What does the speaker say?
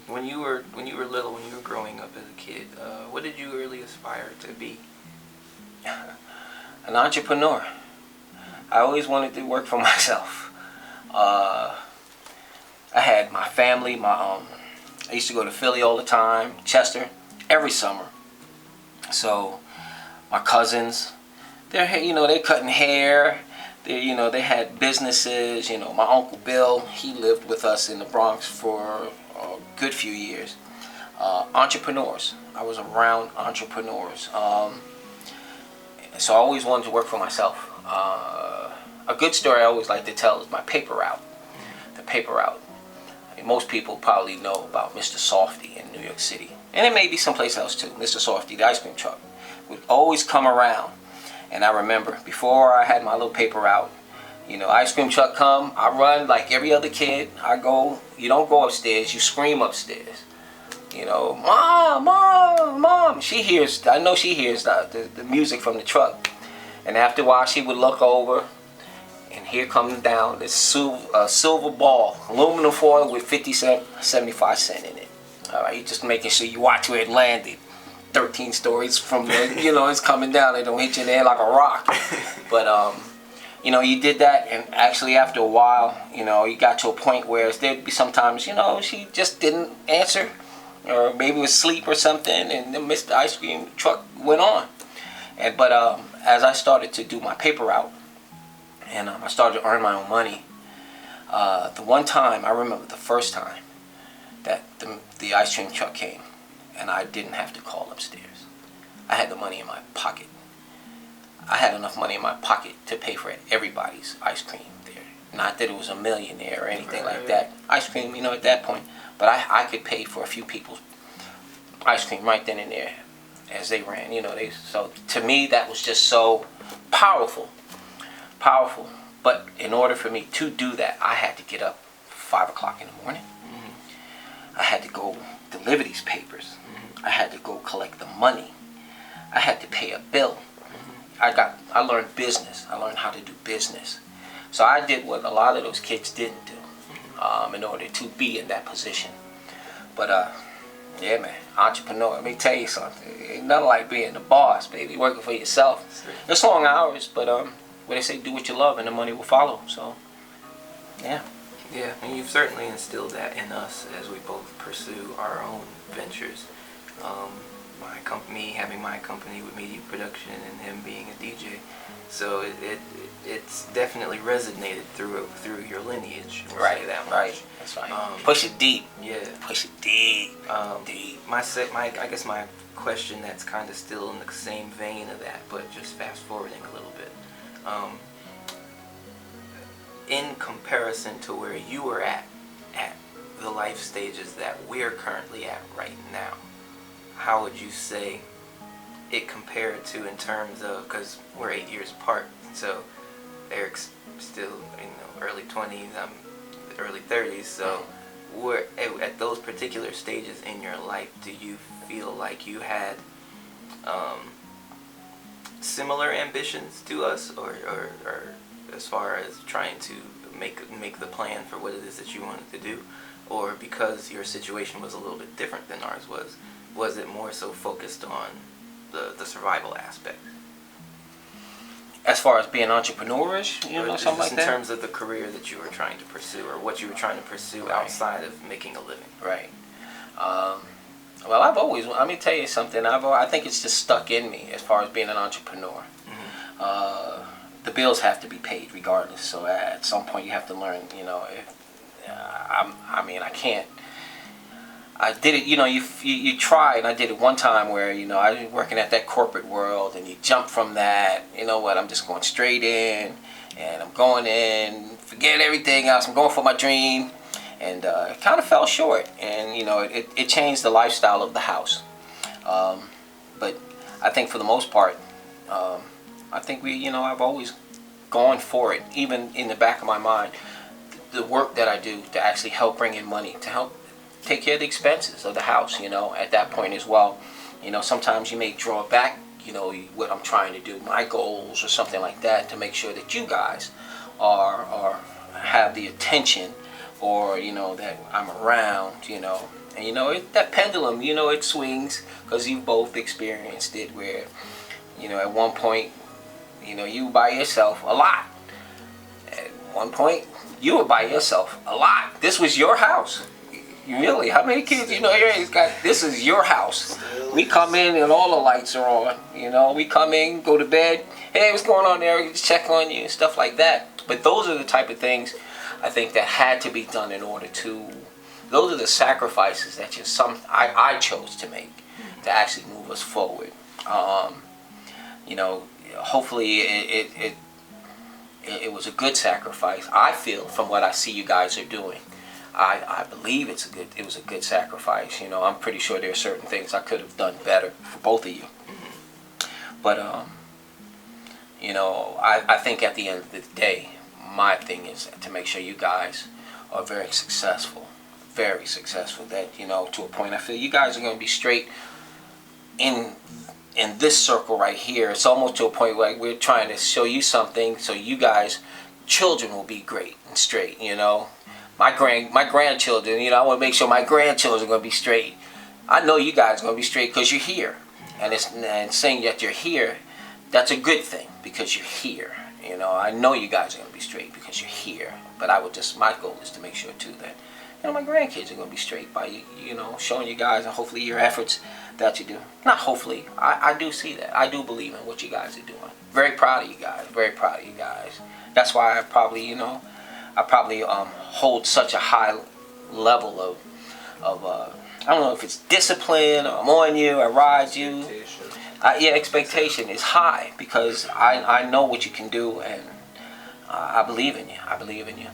When you were little, when you were growing up as a kid, what did you really aspire to be? An entrepreneur. I always wanted to work for myself. I had my family. I used to go to Philly all the time, Chester, every summer. So my cousins, they're cutting hair. They had businesses. My Uncle Bill, he lived with us in the Bronx for a good few years. Entrepreneurs. I was around entrepreneurs. So I always wanted to work for myself. A good story I always like to tell is my paper route. The paper route. Most people probably know about Mr. Softy in New York City. And it may be someplace else too. Mr. Softy, the ice cream truck, would always come around. And I remember, before I had my little paper route, ice cream truck come, I run like every other kid. I go, you don't go upstairs, you scream upstairs. Mom, Mom, Mom. I know she hears the music from the truck. And after a while, she would look over, and here comes down this silver ball, aluminum foil with 75 cents in it. All right, you're just making sure you watch where it landed. 13 stories from there, it's coming down. It don't hit you in the head like a rock. But, you did that, and actually after a while, you got to a point where there'd be sometimes, she just didn't answer, or maybe was asleep or something, and then Mr. Ice Cream Truck went on. But as I started to do my paper route, and I started to earn my own money, the one time, I remember the first time that the ice cream truck came, and I didn't have to call upstairs. I had the money in my pocket. I had enough money in my pocket to pay for everybody's ice cream there. Not that it was a millionaire or anything like that. Ice cream, at that point. But I could pay for a few people's ice cream right then and there as they ran. So to me, that was just so powerful. Powerful. But in order for me to do that, I had to get up 5 o'clock in the morning. I had to go deliver these papers. I had to go collect the money. I had to pay a bill. I learned business. I learned how to do business. So I did what a lot of those kids didn't do in order to be in that position. But yeah, man, entrepreneur. Let me tell you something. Ain't nothing like being the boss, baby. Working for yourself. It's long hours, but what they say, do what you love, and the money will follow. So, yeah. Yeah, and you've certainly instilled that in us as we both pursue our own ventures. Having my company with media production, and him being a DJ, so it's definitely resonated through your lineage. We'll Right, say that much. right. That's right. Push it deep. Yeah. Push it deep. Deep. I guess my question that's kind of still in the same vein of that, but just fast forwarding a little bit. In comparison to where you were at the life stages that we're currently at right now, how would you say it compared to, in terms of, because we're 8 years apart, so Eric's still early 20s, I'm early 30s, so we're at those particular stages in your life, do you feel like you had similar ambitions to us, or as far as trying to make the plan for what it is that you wanted to do, or because your situation was a little bit different than ours was it more so focused on the survival aspect? As far as being entrepreneurish, something like that? In terms of the career that you were trying to pursue, or what you were trying to pursue outside of making a living. Right. Well, I've always, let me tell you something, I think it's just stuck in me as far as being an entrepreneur. The bills have to be paid regardless, so at some point you have to learn, I can't. I did it, you try, and I did it one time where, I was working at that corporate world, and you jump from that, I'm just going straight in, and I'm going in, forget everything else, I'm going for my dream, and it kind of fell short, and, it changed the lifestyle of the house. But I think for the most part, I think I've always gone for it, even in the back of my mind, the work that I do to actually help bring in money, to help take care of the expenses of the house, at that point as well. Sometimes you may draw back, what I'm trying to do, my goals or something like that, to make sure that you guys have the attention or that I'm around, and that pendulum, it swings because you both experienced it where, at one point, you by yourself a lot. At one point, you were by yourself a lot. This was your house. Really? How many kids here got? This is your house. We come in and all the lights are on. We come in, go to bed. Hey, what's going on there? Just check on you and stuff like that. But those are the type of things I think that had to be done in order to. Those are the sacrifices that I chose to make to actually move us forward. Hopefully it was a good sacrifice. I feel from what I see you guys are doing. I believe it was a good sacrifice. I'm pretty sure there are certain things I could have done better for both of you. But I think at the end of the day, my thing is to make sure you guys are very successful. That, to a point I feel you guys are going to be straight in this circle right here. It's almost to a point where we're trying to show you something so you guys, children, will be great and straight, My grandchildren, I want to make sure my grandchildren are going to be straight. I know you guys are going to be straight because you're here. And saying that you're here, that's a good thing because you're here. I know you guys are going to be straight because you're here. But my goal is to make sure too that, my grandkids are going to be straight by, showing you guys and hopefully your efforts that you do. Not hopefully, I do see that. I do believe in what you guys are doing. Very proud of you guys. Very proud of you guys. That's why I probably, hold such a high level of I don't know if it's discipline, or I'm on you, I ride you. Expectation is high because I know what you can do, and I believe in you. I believe in you.